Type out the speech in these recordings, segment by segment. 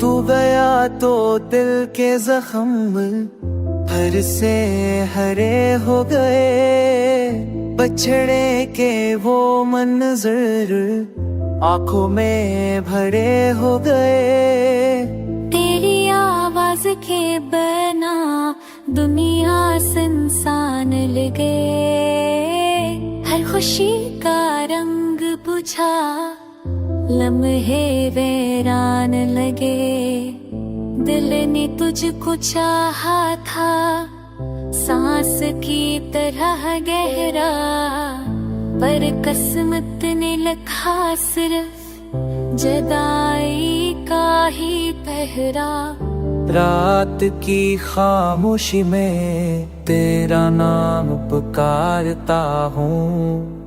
तू गया तो दिल के जख्म फिर से हरे हो गए। बछड़े के वो मंजर आंखों में भरे हो गए। तेरी आवाज के बिना दुनिया सुनसान लगे। हर खुशी का रंग बुझा लम्हे वीरान लगे। दिल ने तुझको चाहा था सांस की तरह गहरा, पर किस्मत ने लिखा सिर्फ जुदाई का ही पहरा। रात की खामोशी में तेरा नाम पुकारता हूँ।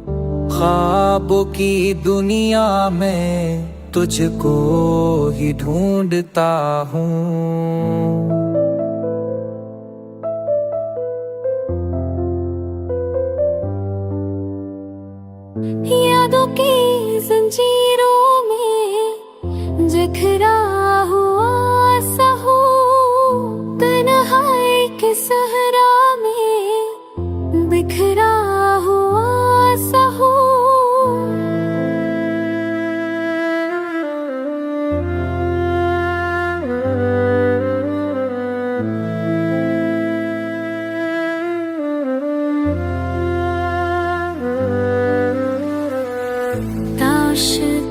ख्वाबों की दुनिया में तुझको ही ढूंढता हूँ। यादों की जंजीरों में जकरा हुआ सा हूँ। तन्हाई के सहरा में बिखरा हुआ सा हूँ।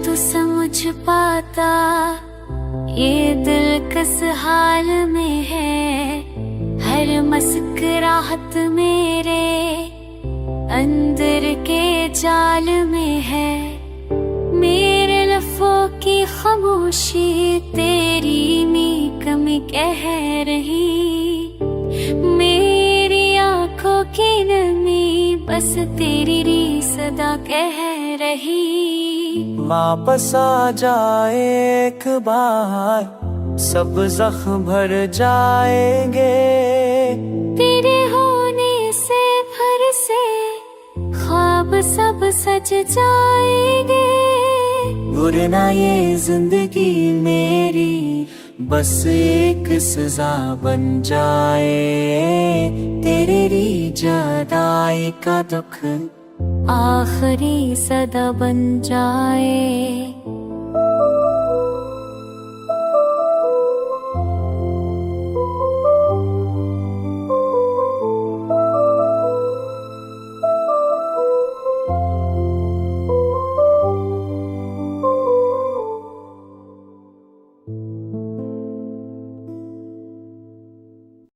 तू समझ पाता ये दिल किस हाल में है। हर मुस्कुराहट मेरे अंदर के जाल में है। मेरे लफ्ज़ों की खामोशी तेरी नीक में कह रही। मेरी आंखों की नमी बस तेरी री सदा कह रही। वापस आ जाए एक बार सब जख्म भर जाएंगे। तेरे होने से फिर से ख्वाब सब सज जाएंगे। वरना ये जिंदगी मेरी बस एक सजा बन जाए। तेरी जुदाई का दुख आखिरी सदा बन जाए।